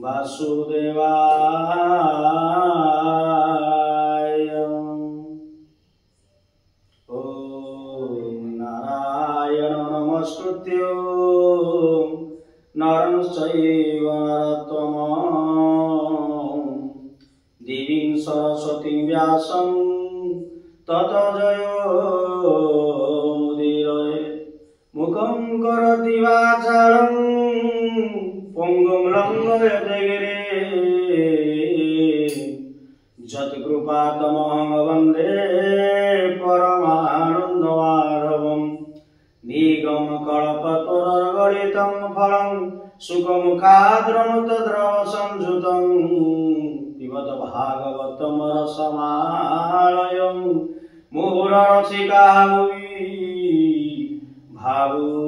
वासुदेवाय। ओम नारायण नमस्कृत्य नरं चैव नरोत्तमं देवीं सरस्वतीं व्यासं ततो जयोमुदीरये। मुखं करोति वाचालं पंगुं लंघयते गिरिं यत्कृपातमहं वन्दे परमानन्दमाधवम्। निगमकल्पतरोर्गलितं फलं सुखमुखाद्रनुतद्रवसंयुतं पिबत भागवतं रसमालयं मुहुररसिकाः भावुकाः।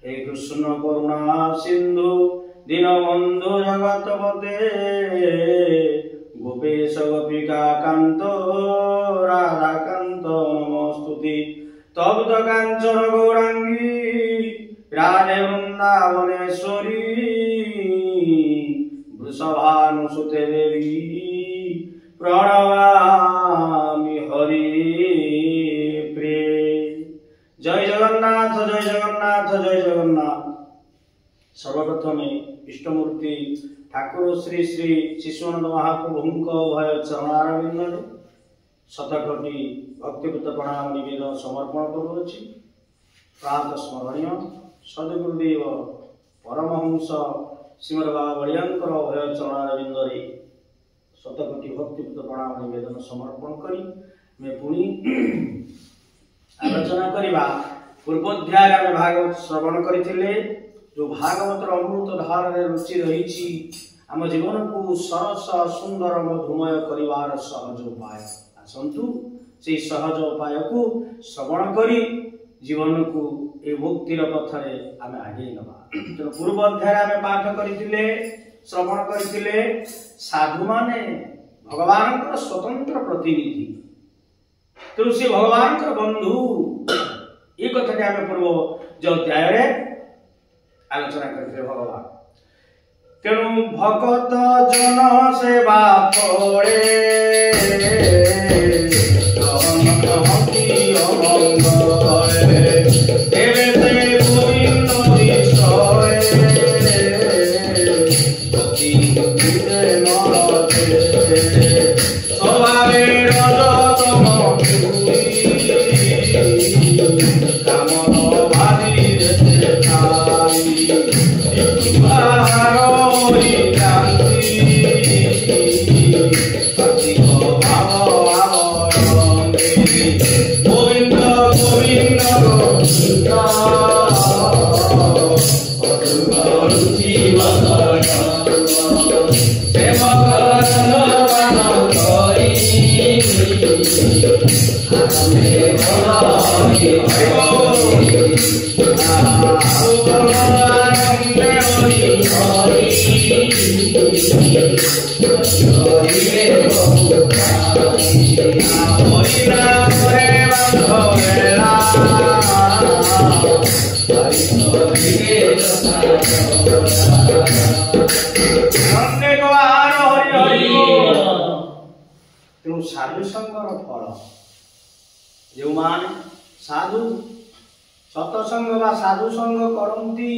हे कृष्ण करुणा सिंधु दीनबंधु जगतपते गोपेश गोपिका कांत राधाकांत नमोस्तुते। तप्त कांचन गौरांगी राधे वृंदावनेश्वरी वृषभानुसुते देवी प्रणमामि हरि प्रिये। जय जगन्नाथ जय जगन्नाथ जय जगन्नाथ। सर्वप्रथम इष्टमूर्ति ठाकुर श्री श्री शिशुनंद महाप्रभुंक भय चरणारविंदे शतकोटि भक्तिपूत प्रणाम निवेदन समर्पण करुछि। प्रात स्मरणीय सद्गुरुदेव परमहंस श्रीमद बाबा बलियांकर भय चरणारविंदे शतकोटि भक्तिपूत प्रणाम निवेदन समर्पण करी मैं पुणी आलोचना करवा। पूर्वोध्याय में भागवत श्रवण करथिले जो भागवतर अमृत धार रुचि रही आम जीवन को सरस सुंदर मधुमय करिवार सहज उपाय आसतु से सहज उपाय को श्रवण करी जीवन को ए मुक्तिर पथरे आम आगे नवा। तो पूर्व अध्याय आम पाठ करथिले श्रवण करथिले साधु माने भगवान स्वतंत्र प्रतिनिधि तो से भगवान बंधु ये कथा आम पूर्व जो अध्याय आलोचना करते भगवान। तेणु भगत जन सेवा फले साधु संगर फल जो माने साधु सतसंग बा साधु संग करती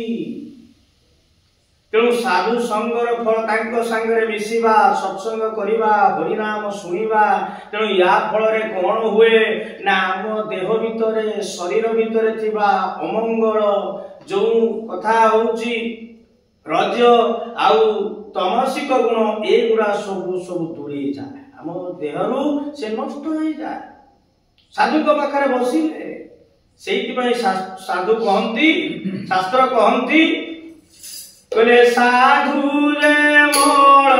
तेणु साधु संगर फल तांको संगे मिसिबा सत्संग करिबा हरिनाम सुनिबा। तेणु या फल रे कोन हुए ना आम देह भितरे शरीर भितरे थिबा अमंगल जो कथा होउची रज आउ तमसिक गुण एगुड़ा सब सब दूरे जाए आम देहरु से नष्ट हो जाए। साधु को पाखरे बसिले सेइति साधु कहती शास्त्र कहती कहले साधु रे मोर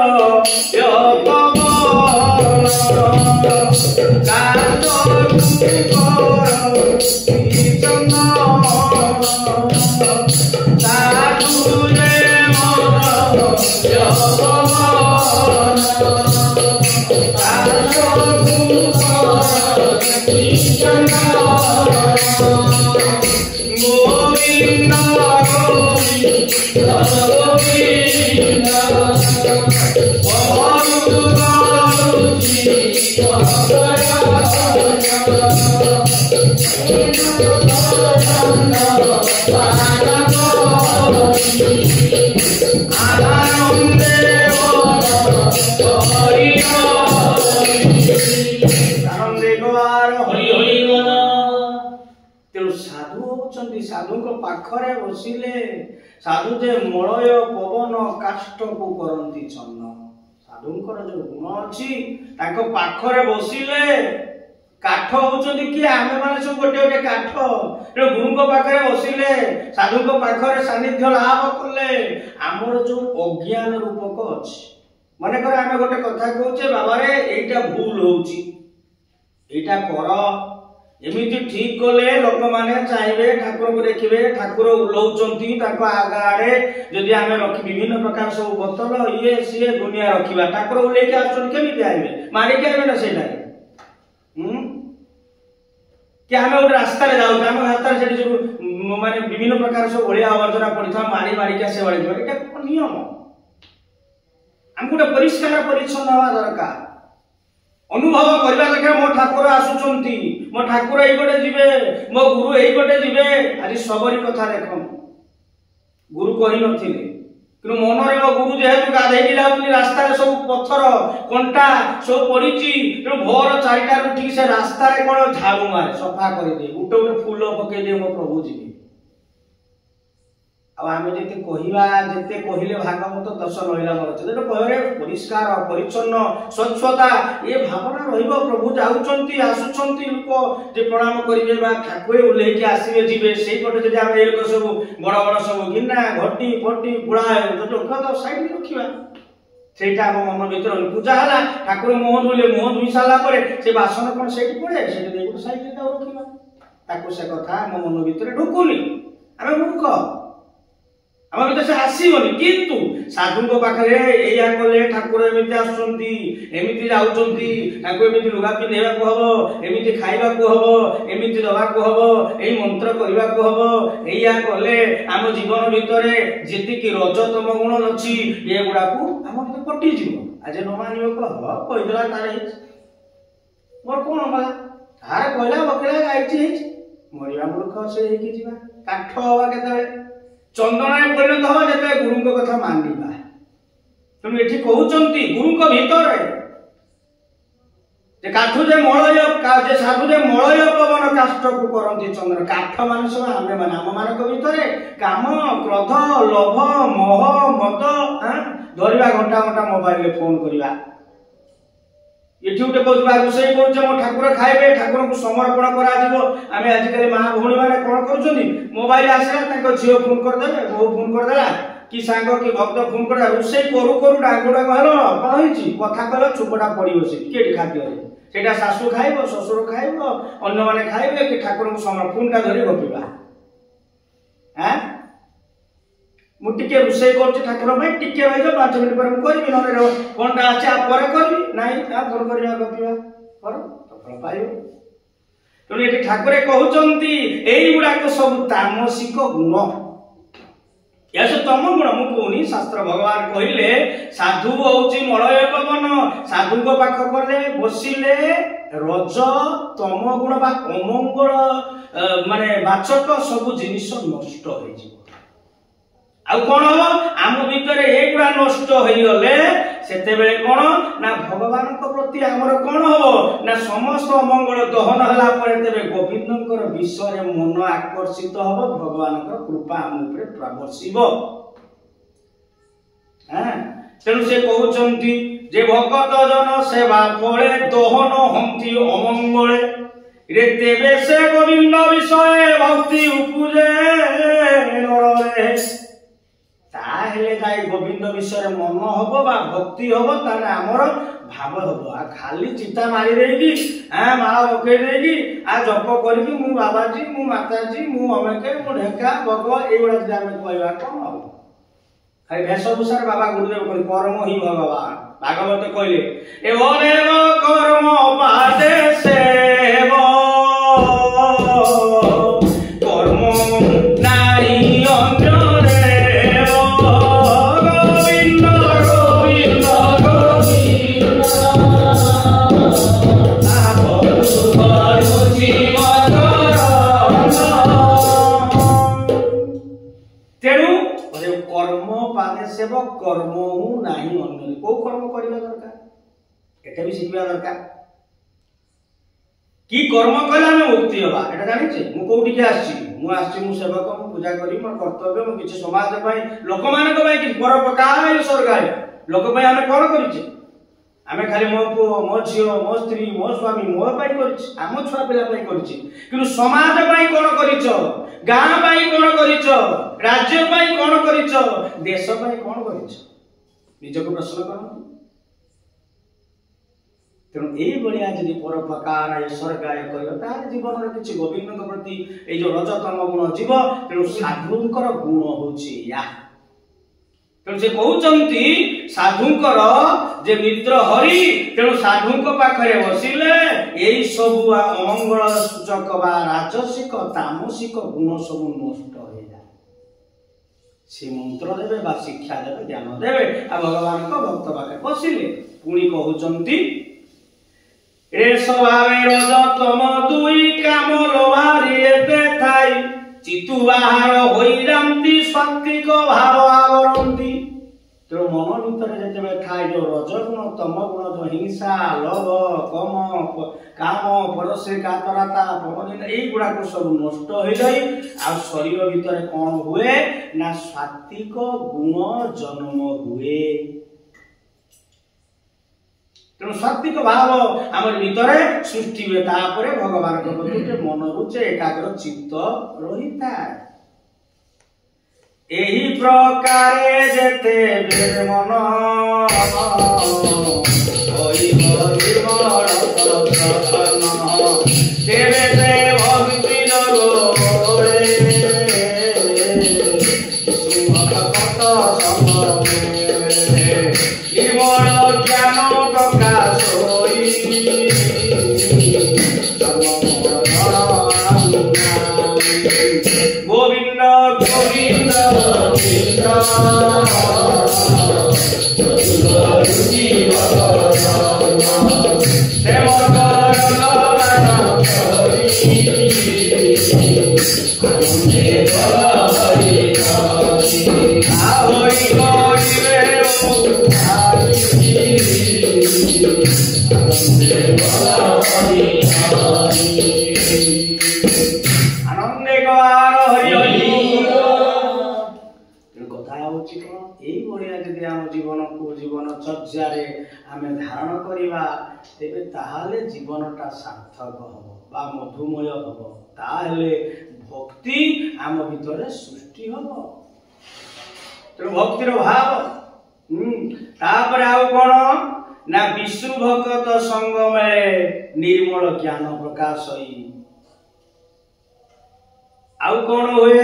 गोविंद साधु पाखरे बसिले साधु जे मलय पवन काष्ठ को करंती चन्न साधुंकर जो गुण अछि ताको पाखरे बसिले काठ होचंदी कि आमे माने सब गोटे गोटे काठ रे गुरुको पाखरे बसिले साधुको पाखरे सानिध्य लाभ करले हमर जो अज्ञान रूपक अछि माने करे आमे गोटे कथा कहूचे बाबा रे एटा भूल होउची एटा कर एमिति ठीक कले लोक माने चाहिए ठाकुर को देखिबे ठाकुर उलौचंती ताको आगाड़े जदि आमे रखि विभिन्न प्रकार सब बोतल ये सिए दुनिया रखिबा ठाकुर उले के आछन केमिति आइबे मारे के आइबे ना सेटा कि हमें उठ रास्ता रे जाउ हम रास्ता रे सेठी जो माने विभिन्न प्रकार सब ओळिया आवर्जना पड़िथा मारी मारी के से वाली जो एटा कोन नियम हमको परिष्कार परिच्छन्न हवा दरकार अनुभव करबा लगे मो ठाकुर आसुचंती मो ठाकुर एई गोटे जिवे मो गुरु एई गोटे जिवे आज सबरी कथा देखम गुरु कहि नथिले कि मन रे मो गुरु जेहेतु गाधेई लाउली रास्ता रे सब पत्थर कंटा सब पड़ीची तो भोर 4टा उठी से रास्ता रे कोन झाड़ू मारे सफा कर दे उठे उठे फूल पके दे मो प्रभु जी अब आमे जेते कहिबा जेते कहिले भागवत दश महिला मरछ जेते कहरे परिष्कार परिच्छन्न स्वच्छता ए भावना रहिबो प्रभु जाउचंती आसुचंती लोक जे प्रणाम करिवे बा ठाकुर उल्लेख के आसीबे जीवे सेई पटे जे आमे ए लोक सब बड़ बड़ सब गिन्ना घटी फटी बुढ़ा जो तो साइड रखिबा सेटा हम मन भीतर पूजा हला ठाकुर मोह धुई साला परे से बासन कोन सेठी पड़े सेठी देबो साइड रे रखिबा ताको से कथा हम मन भीतर ढुकुनी आमे मूर्ख हम भीतर से आसीबनी किंतु साधु को पाखरे एया कले ठाकुर एमिति आसुचंती एमिति जाउचंती ठाकुर एमिति लुगा पिनेबा को हबो एमिति खाइबा को हबो एमिति दबा को हबो एई मंत्र करिबा को हबो एया कले हम जीवन भीतर जेति कि रजतम गुण अछि ए गुडा को हम भीतर पट्टी जीवो आज न मानियो को हबो कहिदला तारे मोर कोन बला तार कहला बकला गाइछि मरिया मूर्ख से हेकि जीवा काठ हवा केतले चंदनाय परिणत हवा जते गुरु को कथा मानिबा तुम एठी कहउचंती गुरु को भीतर जे काठु जे मळय का जे साधु जे मळय पवन काष्ठ को करंती चंदन काठ माने सब हमें माने हम मान को भीतर काम क्रोध लोभ मोह मद धरिबा घंटा घंटा मोबाइल रे फोन करिबा एठी उठे कहबा रोसई करछ मो ठाकुर खाइबे ठाकुर को समर्पण करा दिबो आमे आज कले मां भौणी माने कोन करछनी मोबाइल आसला ताको झियो फोन कर देबे बहु फोन कर देला कि सांग कि भक्त फोन कर रोसई करू करू डांगुडा कहलो कोन होईची कथा कहलो चुपडा पड़ियो से केडी खाद्य सेटा सासु खाइबो ससुर खाइबो अन्य माने खाइबे कि ठाकुर को समर्पण फोन का धरि गपिबा हैं मुटिके रुसई करछ ठाकुर भाई टिके भाई 5 मिनिट पर करबी न रे कोनटा आछा पर करबी नाही आ फोन करिया गपिबा कर सफल पाइयो तो एठी ठाकुरे कहउचंती एई गुडा को सब तामसिक गुण यासे तम गुण मु कोनी शास्त्र भगवान कहिले साधु होउची मलय पवन साधु को पाख करले बसिले रज तम गुण बा अमंगल माने वाचक सब जिनिस नष्ट होई जी आ कोन हो आम भीतर एगुडा नष्ट होई गले सेते बेले कोन ना भगवान को प्रति हमर कोन हो ना समस्त मंगल दहन हला परे तेबे गोविंदकर विषय मन आकर्षित हो भगवानकर कृपा हम ऊपर प्रवर्षिबो हां तेनु से कहउचंती जे भक्त जन सेवा फळे दहन हंती अमंगले रे तेबे से गोविंद विषय भक्ति उपजे नरे ताहेले जाई गोविंद विषय मन हबो बा भक्ति हबो ताने हमर भाव हबो आ खाली चिता मारी देगी माला पके देगी आ जप करबी मु बाबाजी मु माताजी मु अमेके मु ढेका भगव एगुडा जे हम कहबा कोन हबो खाली भेषभूषा बाबा गुरुदेव कहले कर्म ही भगवान भागवत कहले ए ओरेव कर्म पादे सेव कर्म नाहि अन्य रे सेव कर्म नहीं अन्य को कर्म करने दरकार एटा भी शिखा दरकार कि कर्म कले आम मुक्ति हवा एटा जानिचे मु कोठी आसी मु सेवक मु पूजा करी मोर कर्तव्य मु किछि समाज पई लोक मानक पई कि परोपकार स्वर्गाय लोक पई आमे कोन करिचे आमे खाली मो पुओ मो झियो मो स्त्री मो स्वामी मो पई करिछि आम छुआ पिला पई करिछि किंतु समाज पई कोन करिछो गां पई कोन करिछो राज्य पई कोन करिछो देश पई कोन करिछो निजको प्रश्न करो तेणु ये जदि परोपकार स्वर्गाय कर जीवन किसी गोविंद प्रति ये जो रजतम गुण जीव तेणु साधुंकर गुण होची या तेणु से कहउचंती साधुंकर जे मित्र हरि तेणु साधुंक पाखरे बसिले एई सब अमंगल सूचक बा राजसिक तामसिक गुण सब नष्ट हो जाए से मंत्र देवे बा शिक्षा देवे ज्ञान देवे आ भगवान को भक्त पाखे बसिले पुणी कहउचंती ए स्वभावे रजतम दुई काम लोभारी एते थाई चितु बाहर होइरांती सात्विक भाव आवरंती तो मन भीतर जेते थाए जो रजगुण तम गुण जो हिंसा लोभ काम परसे कातरता पवन एई गुडा को सब नष्ट हो जाई आ शरीर भीतर कोन हुए ना सात्विक गुण जन्म हुए तेणु सात्विक भाव आम भीतर सृष्टि हुए तापर भगवान के प्रति मन रुचे एकाग्र चित्त रहिता एही प्रकारे जेते मन होई निर्मल तेरे से भक्ति नगोरे सुमत निर्मल ज्ञान प्रकाश गोविंद गोविंद आनंदे गवार हरि हरि कथा होची कोन एई बढिया जदि हम जीवन को जीवन चर्या रे आमे धारण करिवा तेबे ताहाले जीवनटा सार्थक हबो बा मधुमय हबो ताहाले भक्ति आम भीतर सृष्टि हबो तो भक्तिर भाव तापर आउ कोन ना विष्णु भक्त संग में निर्मल ज्ञान प्रकाश होई आउ कोन हुए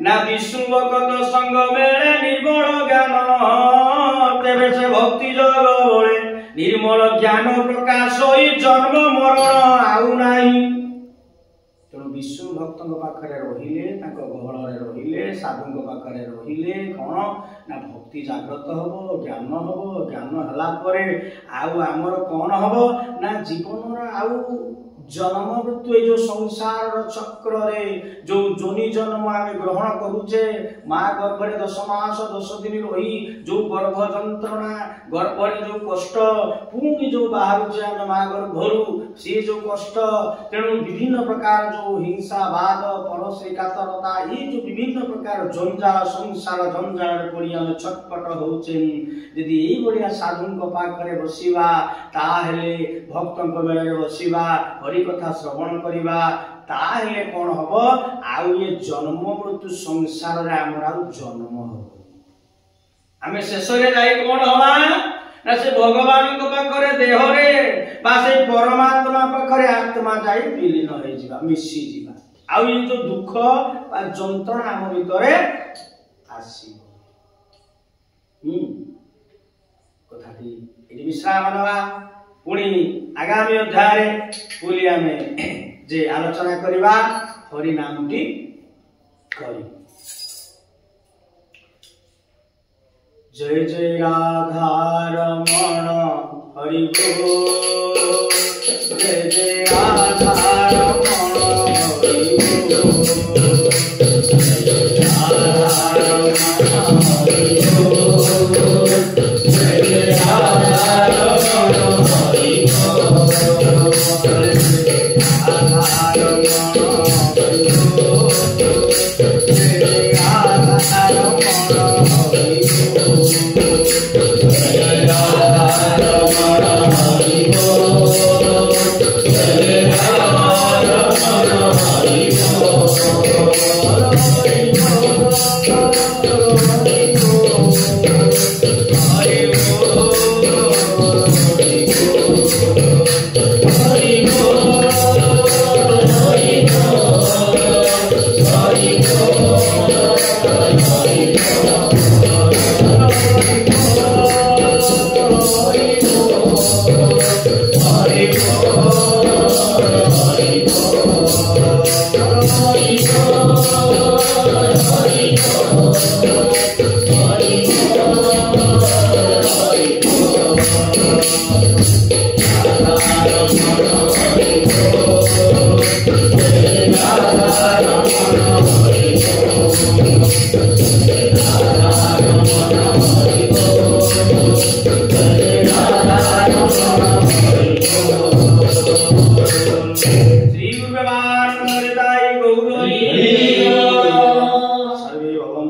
ना विष्णु भक्त संग में निर्मल ज्ञान तेरे से भक्ति जोग बोले निर्मल ज्ञान प्रकाश होई जन्म मरण आउ नाही तेणु विष्णु भक्त पाखरे रहिले गहल रहिले साधु पाखरे रहिले कौन ना भक्ति जागृत हब ज्ञान हला परे आउ आमर कौन हब ना जीवन आउ जन्म मृत्यु जो संसार चक्र रे जो जोनि जन्म आमे ग्रहण करूचे माँ गर्भ 10 मास 10 दिन रही जो गर्भ जंत्रणा गर्भ जो कष्ट पुणी जो बाहर आमे माँ गर्भरु से जो कष्ट तेणु विभिन्न प्रकार जो हिंसा वाद परसे कातरता ये जो विभिन्न प्रकार जंजाल संसार जंजाल पड़ी आमे छटपट होचे यदि एई बढिया साधुंक पाखरे बसिबा ताहेले भक्तंक मेळे बसिबा कथा श्रवण करिबा ताहेले कोन हबो आउ ये जन्म मृत्यु संसार रे हमर आउ जन्म हबो आमे शेष रे जाई कोन हवा ना से भगवान को पाखरे देह रे बा से परमात्मा पाखरे आत्मा जाई विलीन होई जिबा मिसी जिबा आउ ये जो दुख बा जंत्रणा हम भीतरे आसी कथाटी एडी विश्राम नवा पुणी आगामी अध्याय पुली आमे जे आलोचना करिबा हरि नामटी करी जय जय राधा रमण हरि बोल जय जय राधा रमण हरि बोल जय जय राधा रमण हरि बोल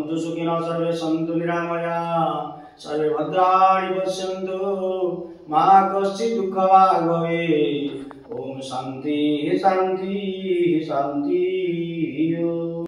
भवन्तु सुखिनः सर्वे सन्तु निरामया सर्वे भद्राणि पश्यन्तु मा कश्चित् दुःखभाग् भवेत्। ओम शांति शांति शांति।